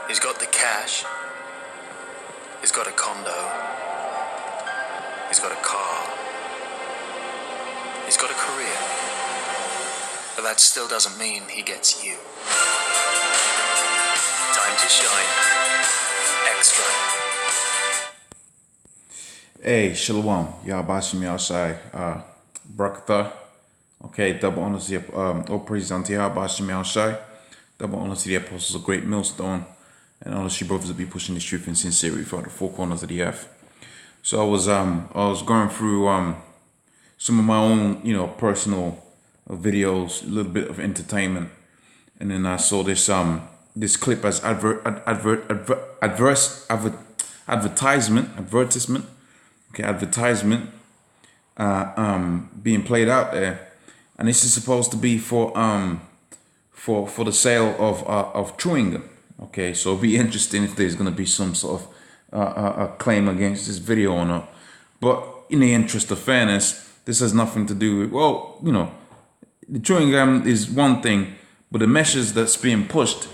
He's got the cash. He's got a condo. He's got a car. He's got a career. But that still doesn't mean he gets you. Time to shine. Extra. Hey, Shalom. Y'all bashing me outside. Brakatha. Okay, double honors to all praise unto Yah, bashing me outside. Double honors to the apostles of great millstone. And honors to brothers that be pushing this truth in sincerity throughout the four corners of the earth. So I was going through some of my own, personal videos, a little bit of entertainment, and then I saw this this clip as advertisement, being played out there, and this is supposed to be for the sale of chewing gum. Okay, so it'll be interesting if there's going to be some sort of a claim against this video or not. But in the interest of fairness, this has nothing to do with, the chewing gum is one thing, but the measures that's being pushed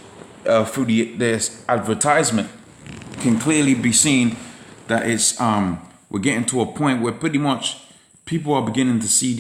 through this advertisement can clearly be seen that it's we're getting to a point where pretty much people are beginning to see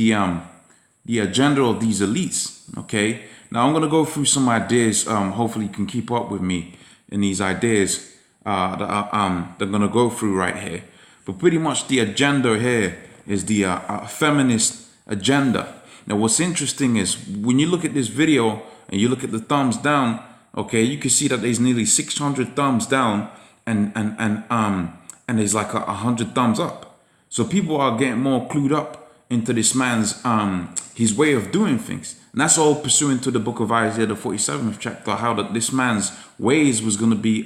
the agenda of these elites. Okay, now I'm gonna go through some ideas. Hopefully you can keep up with me in these ideas that I'm gonna go through right here. But pretty much the agenda here is the feminist agenda. Now what's interesting is when you look at this video and you look at the thumbs down, okay, you can see that there's nearly 600 thumbs down and there's like 100 thumbs up. So people are getting more clued up into this man's his way of doing things. And that's all pursuant to the book of Isaiah, the 47th chapter, how that this man's ways was going to be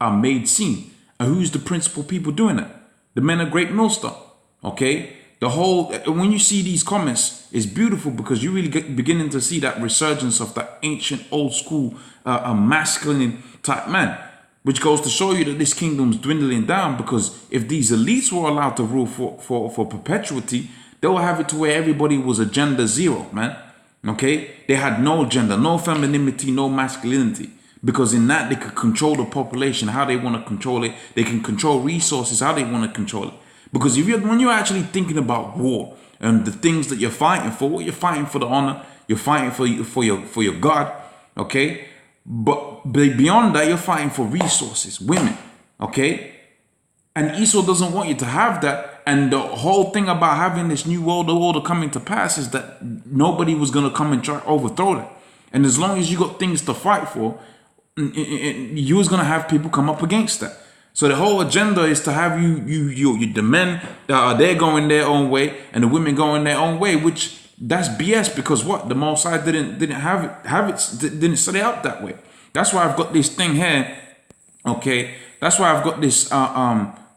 made seen. And who's the principal people doing it? The men of great millstone. Okay, the whole, when you see these comments, it's beautiful because you really beginning to see that resurgence of that ancient old school masculine type man, which goes to show you that this kingdom's dwindling down, because if these elites were allowed to rule for perpetuity, they will have it to where everybody was agenda zero, man. Okay, they had no agenda, no femininity, no masculinity, because in that they could control the population how they want to control it. They can control resources how they want to control it. Because when you're actually thinking about war and the things that you're fighting for, what you're fighting for, the honor, you're fighting for your God, okay? But beyond that, you're fighting for resources, women, okay? And Esau doesn't want you to have that. And the whole thing about having this new world order coming to pass is that nobody was going to come and try to overthrow that. And as long as you got things to fight for, you was going to have people come up against that. So the whole agenda is to have the men, they're going their own way and the women going their own way, which that's BS, because what? The Most High didn't didn't set it up that way. That's why I've got this thing here, okay? That's why I've got this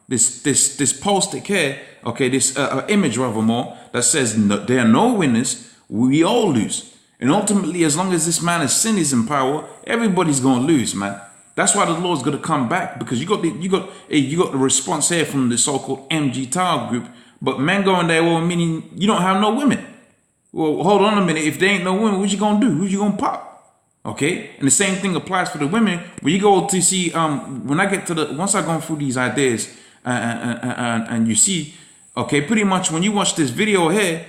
this post-it here, okay? This image rather more that says there are no winners, we all lose. And ultimately, as long as this man of sin is in power, everybody's gonna lose, man. That's why the Lord's gonna come back, because you got the response here from the so-called MG Tower group, but men going there, well, meaning you don't have no women. Well, hold on a minute. If there ain't no women, what you gonna do? Who you gonna pop? Okay, and the same thing applies for the women. When you go to see, when I get to once I go through these ideas, and you see, okay, pretty much when you watch this video here,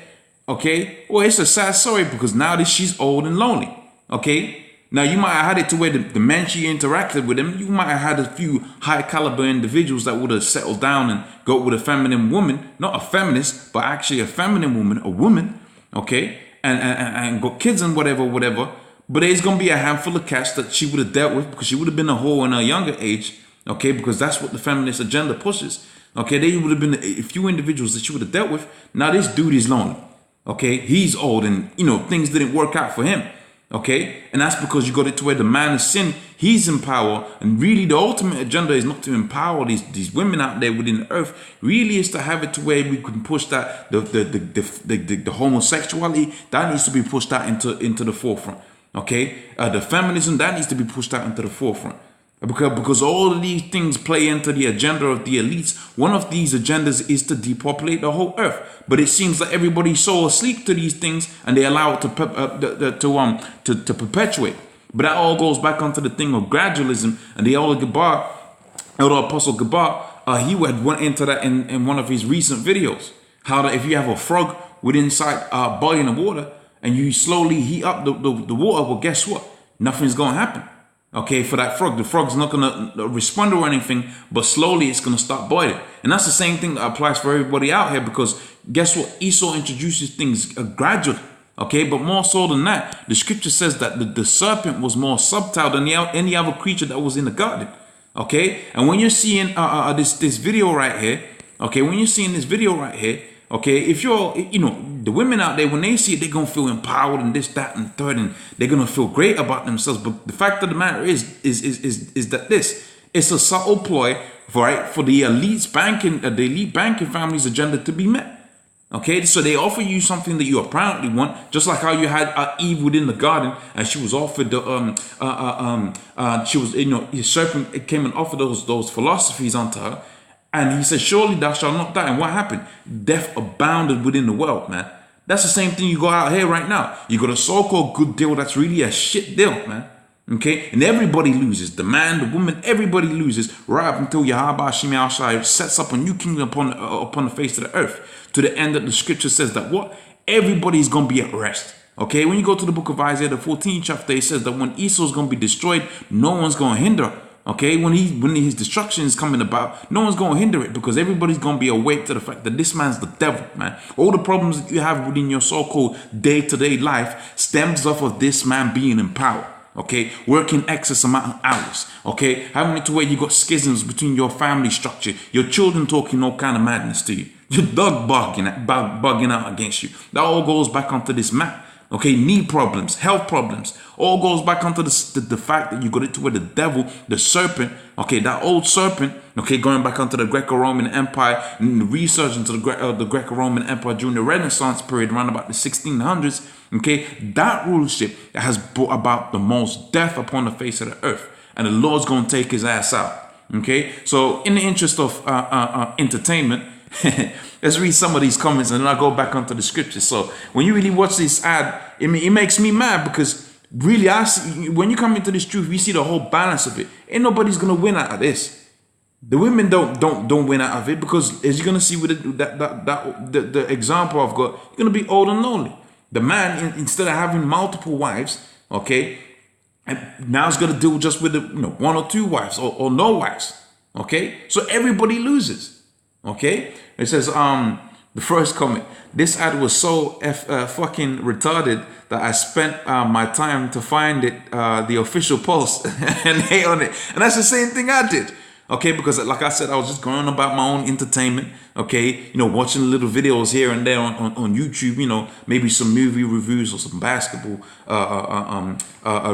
okay, well, it's a sad story, because now she's old and lonely. Okay, now you might have had it to where the men she interacted with him, you might have had a few high caliber individuals that would have settled down and go with a feminine woman, not a feminist, but actually a feminine woman, a woman, okay, and got kids and whatever. But there's gonna be a handful of cats that she would have dealt with, because she would have been a whore in her younger age, okay, because that's what the feminist agenda pushes. Okay, there would have been a few individuals that she would have dealt with. Now this dude is lonely. Okay, he's old and things didn't work out for him. Okay, and that's because you got it to where the man of sin, he's in power, and really the ultimate agenda is not to empower these women out there within the earth. Really is to have it to where we can push that the homosexuality that needs to be pushed out into the forefront. Okay, the feminism that needs to be pushed out into the forefront. Because all of these things play into the agenda of the elites. One of these agendas is to depopulate the whole earth. But it seems like everybody's so asleep to these things, and they allow it to perpetuate. But that all goes back onto the thing of gradualism, and the elder Apostle Gabar, he had went into that in one of his recent videos. How that if you have a frog with inside boiling water and you slowly heat up the water, well, guess what? Nothing's going to happen. Okay, for that frog, the frog's not going to respond or anything, but slowly it's going to start boiling. And that's the same thing that applies for everybody out here, because guess what? Esau introduces things gradually. Okay, but more so than that, the scripture says that the serpent was more subtle than any other creature that was in the garden. Okay, and when you're seeing this video right here, okay, when you're seeing this video right here, okay, if you're, the women out there, when they see it, they're going to feel empowered and this, that, and third, and they're going to feel great about themselves. But the fact of the matter is that it's a subtle ploy, right, for the elite banking family's agenda to be met. Okay, so they offer you something that you apparently want, just like how you had Eve within the garden, and she was offered the his serpent came and offered those philosophies unto her. And he said, surely thou shalt not die. And what happened? Death abounded within the world, man. That's the same thing you got out here right now. You got a so-called good deal that's really a shit deal, man. Okay? And everybody loses. The man, the woman, everybody loses, right up until Yahweh Shem Yahshai sets up a new kingdom upon the face of the earth. To the end that the scripture says that what? Everybody's going to be at rest. Okay? When you go to the book of Isaiah, the 14th chapter, it says that when Esau's going to be destroyed, no one's going to hinder her. Okay, when his destruction is coming about, no one's going to hinder it, because everybody's going to be awake to the fact that this man's the devil, man. All the problems that you have within your so-called day-to-day life stems off of this man being in power. Okay, working excess amount of hours. Okay, having it to where you got schisms between your family structure, your children talking all kind of madness to you, your dog bugging out against you. That all goes back onto this man. Okay, knee problems, health problems, all goes back onto the fact that you got it to where the devil, the serpent, okay, that old serpent, okay, going back onto the Greco-Roman Empire and the research into the Greco-Roman Empire during the Renaissance period, around about the 1600s, okay, that rulership has brought about the most death upon the face of the earth, and the Lord's going to take his ass out, okay? So in the interest of entertainment, let's read some of these comments and then I'll go back onto the scriptures. So when you really watch this ad, it makes me mad, because really I see, when you come into this truth, you see the whole balance of it. Ain't nobody's gonna win out of this. The women don't win out of it, because as you're gonna see with the example I've got, you're gonna be old and lonely. The man, instead of having multiple wives, okay, and now he's gonna deal just with one or two wives or no wives. Okay, so everybody loses. Okay, it says the first comment, this ad was so fucking retarded that I spent my time to find it, the official post, and hate on it. And that's the same thing I did. Okay, because like I said, I was just going about my own entertainment. Okay, watching little videos here and there on YouTube. Maybe some movie reviews or some basketball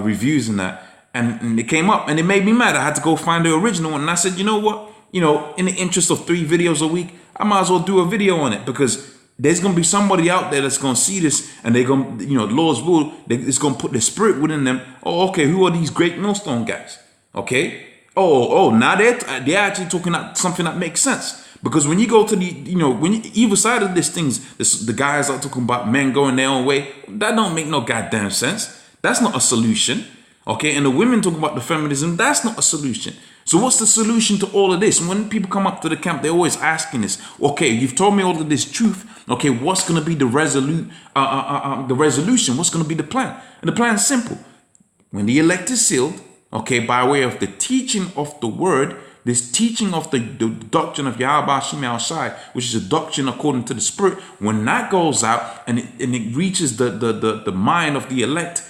reviews and that. And it came up and it made me mad. I had to go find the original one, and I said, you know what? In the interest of 3 videos a week, I might as well do a video on it, because there's going to be somebody out there that's going to see this, and they're going to, Lord's will, it's going to put the spirit within them. Oh, okay, who are these great millstone guys? Okay. Now they're actually talking about something that makes sense. Because when you go to either side of these things, the guys are talking about men going their own way. That don't make no goddamn sense. That's not a solution. Okay. And the women talking about the feminism, that's not a solution. So what's the solution to all of this? And when people come up to the camp, they're always asking this. Okay, you've told me all of this truth. Okay, what's going to be the resolution? What's going to be the plan? And the plan is simple. When the elect is sealed, okay, by way of the teaching of the word, this teaching of the doctrine of Yahweh Shem Yahshai, which is a doctrine according to the Spirit, when that goes out and it reaches the mind of the elect,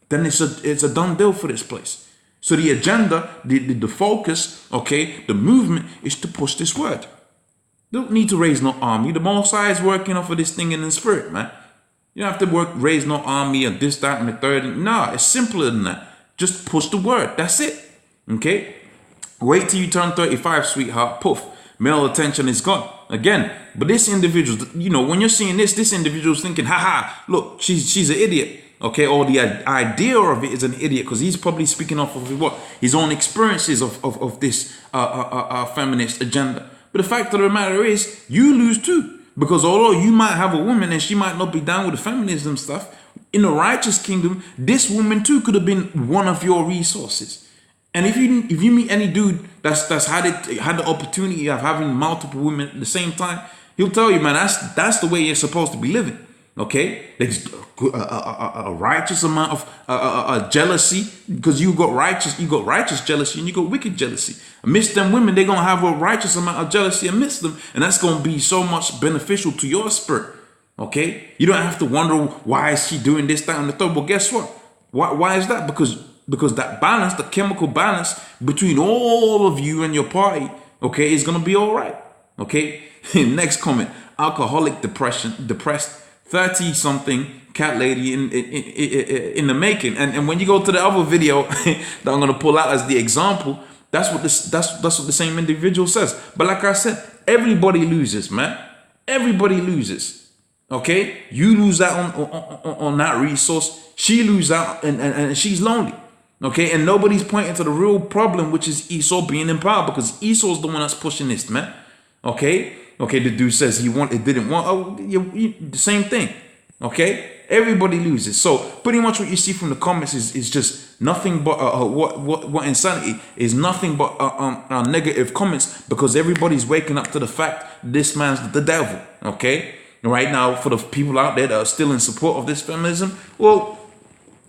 then it's a done deal for this place. So the agenda, the focus, okay, the movement is to push this word. Don't need to raise no army. The Most High is working off of this thing in the spirit, man. You don't have to raise no army or this, that, and the third. Nah, it's simpler than that. Just push the word. That's it. Okay? Wait till you turn 35, sweetheart. Poof. Male attention is gone. Again, but this individual, when you're seeing this individual's thinking, haha, look, she's an idiot. Okay, or the idea of it is an idiot, because he's probably speaking off of what? His own experiences of this feminist agenda. But the fact of the matter is, you lose too. Because although you might have a woman and she might not be down with the feminism stuff, In the righteous kingdom, this woman too could have been one of your resources. And if you meet any dude that's had the opportunity of having multiple women at the same time, he'll tell you, man, that's the way you're supposed to be living. Okay, there's a righteous amount of jealousy, because you got righteous jealousy and you got wicked jealousy. Amidst them women, they're gonna have a righteous amount of jealousy amidst them, and that's gonna be so much beneficial to your spirit. Okay, you don't have to wonder why is she doing this, that, and the third. Well, guess what? Why is that? Because that balance, the chemical balance between all of you and your party, okay, is gonna be all right. Okay. Next comment: alcoholic, depressed 30-something cat lady in the making. And when you go to the other video that I'm gonna pull out as the example, that's what the same individual says. But like I said, everybody loses, man. Everybody loses. Okay, you lose out on that resource. She loses out, and she's lonely. Okay, and nobody's pointing to the real problem, which is Esau being in power, because Esau's the one that's pushing this, man. Okay, the dude says didn't want. The same thing. Okay, everybody loses. So pretty much what you see from the comments is just nothing but what insanity is, nothing but negative comments, because everybody's waking up to the fact this man's the devil. Okay, right now, for the people out there that are still in support of this feminism, well,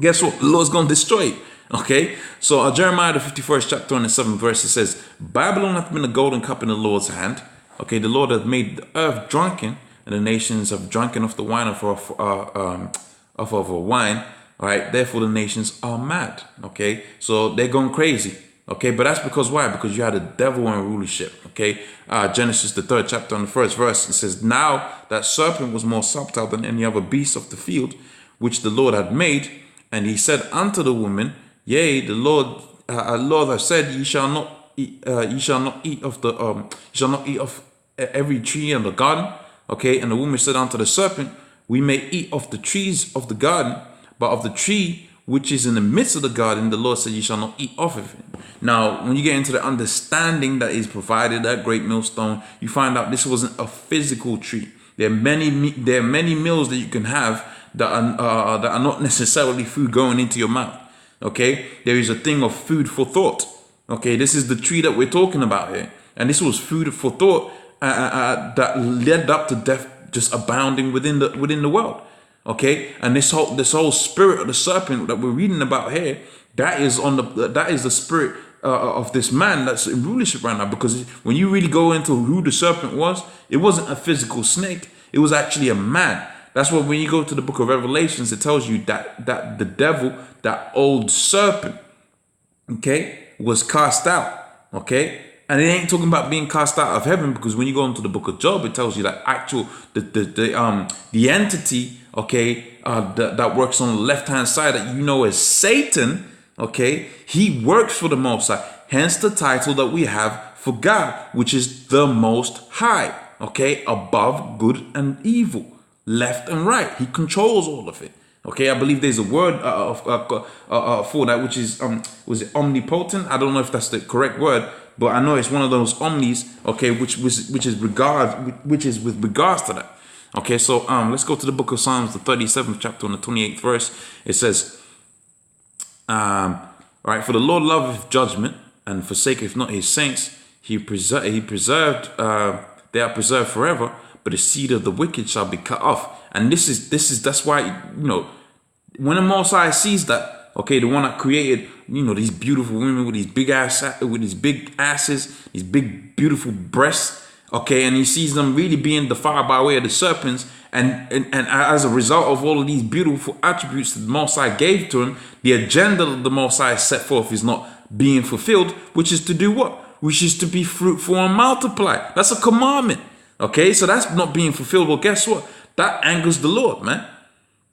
guess what? The Lord's gonna destroy it. Okay, so Jeremiah the 51st chapter and the 7th verse, it says, Babylon hath been a golden cup in the Lord's hand. Okay, the Lord hath made the earth drunken, and the nations have drunken of the wine of wine. All right, therefore the nations are mad. Okay, so they're going crazy. Okay, but that's because why? Because you had a devil in rulership. Okay, Genesis the 3rd chapter and the 1st verse, it says, now that serpent was more subtle than any other beast of the field, which the Lord had made, and he said unto the woman, yea, the Lord hath said, ye shall not eat of every tree in the garden. Okay, and the woman said unto the serpent, we may eat of the trees of the garden, but of the tree which is in the midst of the garden, the Lord said, ye shall not eat of it. Now, when you get into the understanding that is provided, that great millstone, you find out this wasn't a physical tree. There are many meals that you can have that are not necessarily food going into your mouth. Okay, there is a thing of food for thought. Okay, this is the tree that we're talking about here, and this was food for thought that led up to death, just abounding within the world. Okay, and this whole spirit of the serpent that we're reading about here, that is the spirit of this man that's in rulership right now. Because when you really go into who the serpent was, it wasn't a physical snake; it was actually a man. That's why when you go to the book of Revelations, it tells you that the devil, that old serpent, okay, was cast out. Okay, and it ain't talking about being cast out of heaven, because when you go into the book of Job, it tells you that the entity, okay, that works on the left hand side, that you know as Satan, okay, he works for the Most High. Hence the title that we have for God, which is the Most High, okay, above good and evil, left and right. He controls all of it. Okay, I believe there's a word for that, which is was it omnipotent? I don't know if that's the correct word, but I know it's one of those omnis. Okay, which is with regards to that. Okay, so let's go to the book of Psalms, the 37th chapter and the 28th verse. It says, all right, for the Lord loveth judgment and forsaketh not his saints. He preserved. They are preserved forever, but the seed of the wicked shall be cut off. And that's why, you know, when the Most High sees that, okay, the one that created, you know, these beautiful women with these big asses, these big beautiful breasts, okay, and he sees them really being defiled by way of the serpents, and as a result of all of these beautiful attributes that the Most High gave to him, the agenda that the Most High set forth is not being fulfilled, which is to do what? Which is to be fruitful and multiply. That's a commandment. Okay, so that's not being fulfilled. Well, guess what? That angers the Lord, man.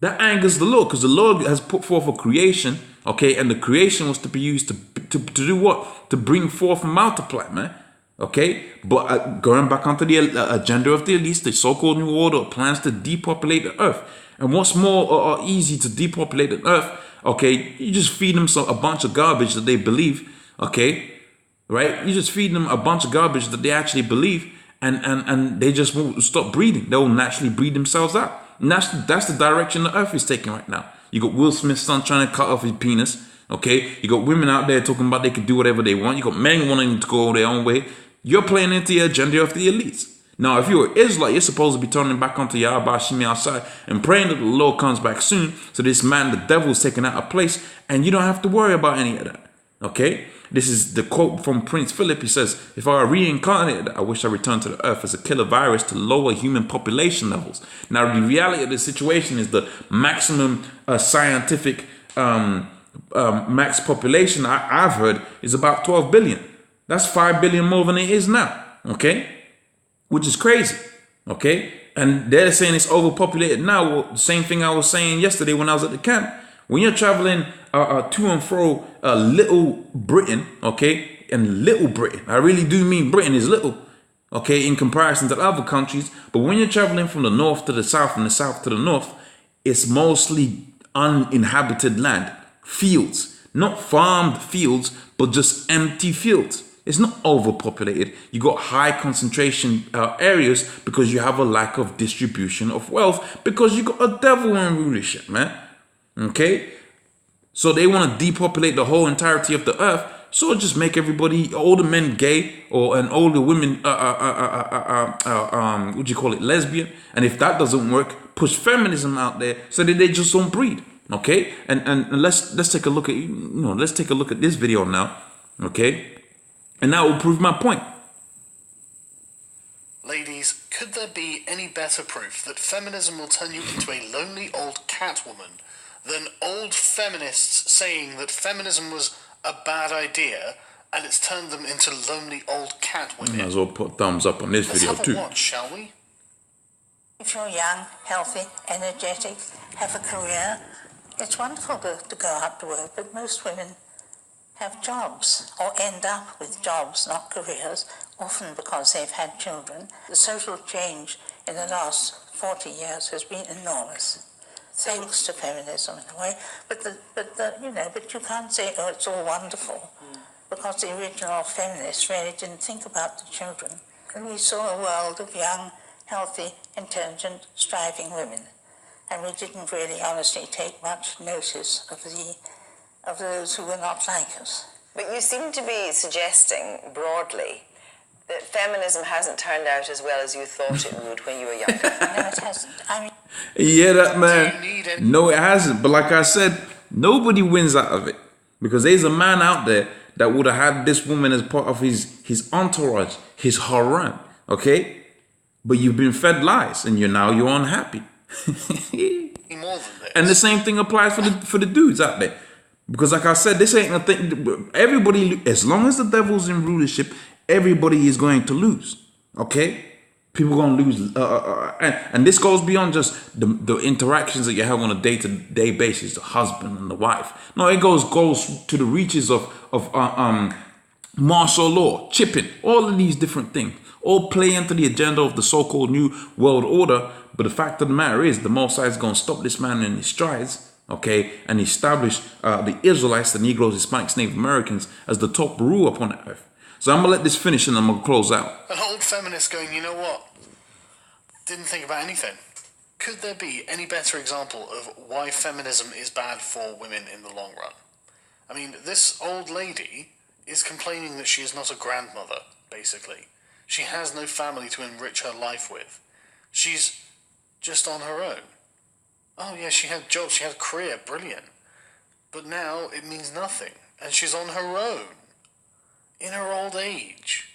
That angers the Lord, because the Lord has put forth a creation, okay, and the creation was to be used to do what? To bring forth and multiply, man. Okay, but going back onto the agenda of the elites, the so-called New Order plans to depopulate the earth. And what's more easy to depopulate the earth? Okay, you just feed them a bunch of garbage that they believe. Okay, right? You just feed them a bunch of garbage that they actually believe. And they just won't stop breeding. They'll naturally breed themselves out. And that's the direction the earth is taking right now. You got Will Smith's son trying to cut off his penis. Okay, you got women out there talking about they can do whatever they want. You got men wanting to go their own way. You're playing into the agenda of the elites. Now, if you're an Israelite, you're supposed to be turning back onto Yahweh Shimi outside and praying that the Lord comes back soon. So this man, the devil, is taken out of place, and you don't have to worry about any of that. Okay, this is the quote from Prince Philip. He says, "If I were reincarnated, I wish I returned to the earth as a killer virus to lower human population levels." Now, the reality of the situation is the maximum scientific max population I've heard is about 12 billion. That's 5 billion more than it is now. Okay, which is crazy. Okay, and they're saying it's overpopulated now. Well, the same thing I was saying yesterday when I was at the camp. When you're traveling to and fro Little Britain, okay, and Little Britain, I really do mean Britain is little, okay, in comparison to other countries. But when you're traveling from the north to the south and the south to the north, it's mostly uninhabited land, fields, not farmed fields, but just empty fields. It's not overpopulated. You got high concentration areas because you have a lack of distribution of wealth because you got a devil in rulership, man. Okay, so they want to depopulate the whole entirety of the earth. So just make everybody, older men gay, and older women, what do you call it, lesbian. And if that doesn't work, push feminism out there so that they just don't breed. Okay, and let's take a look at let's take a look at this video now. Okay, and that will prove my point. Ladies, could there be any better proof that feminism will turn you into a lonely old catwoman than old feminists saying that feminism was a bad idea and it's turned them into lonely old cat women? Might as well put thumbs up on this video Let's have too. a watch, shall we? If you're young, healthy, energetic, have a career, it's wonderful to go out to work, but most women have jobs or end up with jobs, not careers, often because they've had children. The social change in the last 40 years has been enormous. Thanks to feminism in a way, but you can't say, oh, it's all wonderful, because the original feminists really didn't think about the children. And we saw a world of young, healthy, intelligent, striving women, and we didn't really honestly take much notice of those who were not like us. But you seem to be suggesting broadly that feminism hasn't turned out as well as you thought it would when you were younger. No, it hasn't. I mean, Yeah, that man. No, it hasn't. But like I said, nobody wins out of it because there's a man out there that would have had this woman as part of his entourage, his harem. Okay, but you've been fed lies, and you're unhappy. More than this. And the same thing applies for the dudes out there, because like I said, this ain't a thing. Everybody, as long as the devil's in rulership, everybody is going to lose. Okay. People gonna lose, and this goes beyond just the interactions that you have on a day-to-day basis, the husband and the wife. No, it goes to the reaches of martial law, chipping, all of these different things, all play into the agenda of the so-called New World Order. But the fact of the matter is, the Most High is gonna stop this man in his strides, okay, and establish the Israelites, the Negroes, Hispanics, Native Americans as the top rule upon the earth. So I'm gonna let this finish and I'm gonna close out. An old feminist going, you know what? Didn't think about anything. Could there be any better example of why feminism is bad for women in the long run? I mean, this old lady is complaining that she is not a grandmother, basically. She has no family to enrich her life with. She's just on her own. Oh yeah, she had jobs, she had a career, brilliant. But now it means nothing, and she's on her own. In her old age.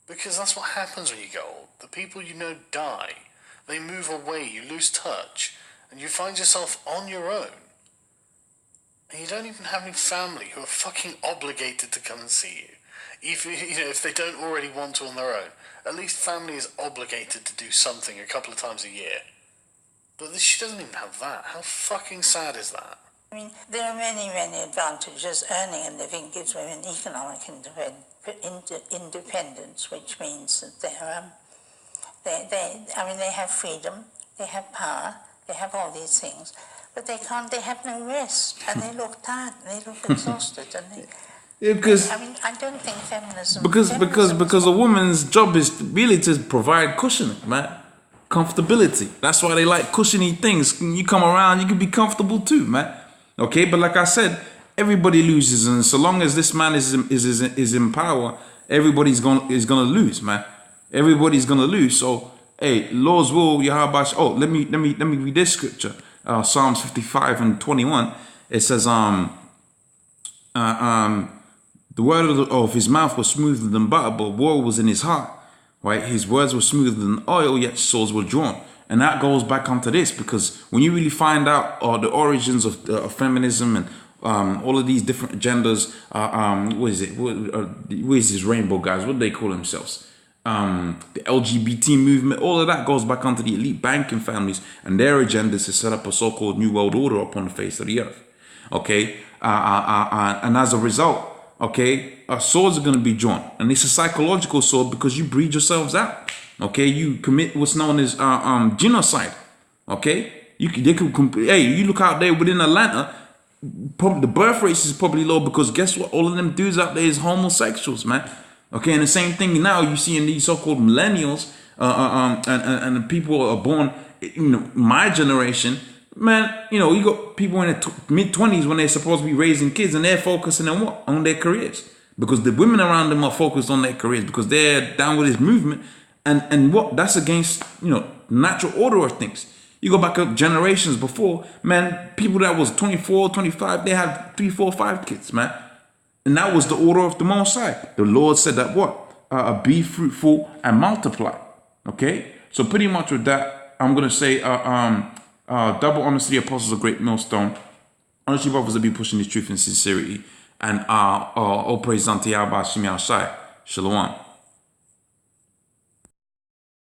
Because that's what happens when you get old. The people you know die. They move away, you lose touch, and you find yourself on your own. And you don't even have any family who are fucking obligated to come and see you. If they don't already want to on their own. At least family is obligated to do something a couple of times a year. But she doesn't even have that. How fucking sad is that? I mean, there are many, many advantages. Earning a living gives women economic independence, which means that they have freedom, they have power, they have all these things, but they have no rest, and they look tired, and they look exhausted, and they... Yeah, because I don't think feminism... Because a woman's job is really to provide cushioning, man. Comfortability. That's why they like cushiony things. When you come around, you can be comfortable too, man. Okay, but like I said, everybody loses, and so long as this man is in power, everybody's gonna lose, man. Everybody's gonna lose. So, hey, Lord's will, Yahweh. Oh, let me read this scripture. Psalms 55 and 21. It says, the word of his mouth was smoother than butter, but war was in his heart. Right? His words were smoother than oil, yet swords were drawn. And that goes back onto this, because when you really find out the origins of feminism and all of these different agendas, what is it? What is this rainbow guys? What do they call themselves? The LGBT movement, all of that goes back onto the elite banking families and their agendas to set up a so-called new world order upon the face of the earth. Okay? And as a result, okay, swords are going to be drawn, and it's a psychological sword because you breed yourselves out. Okay, you commit what's known as genocide. Okay, you look out there within Atlanta, probably the birth rate is probably low because guess what? All of them dudes out there is homosexuals, man. Okay, and the same thing now you see in these so-called millennials, and the people are born, my generation. Man, you got people in their mid-20s when they're supposed to be raising kids, and they're focusing on what? On their careers. Because the women around them are focused on their careers because they're down with this movement. And what? That's against, natural order of things. You go back up generations before, man, people that was 24, 25, they had 3, 4, 5 kids, man. And that was the order of the Most High. The Lord said that what? Be fruitful and multiply. Okay? So pretty much with that, I'm going to say, double honor to the apostles of great millstone. Honestly, brothers will be pushing the truth and sincerity. And all praise unto Yahweh Shem Yahshai. Shalom.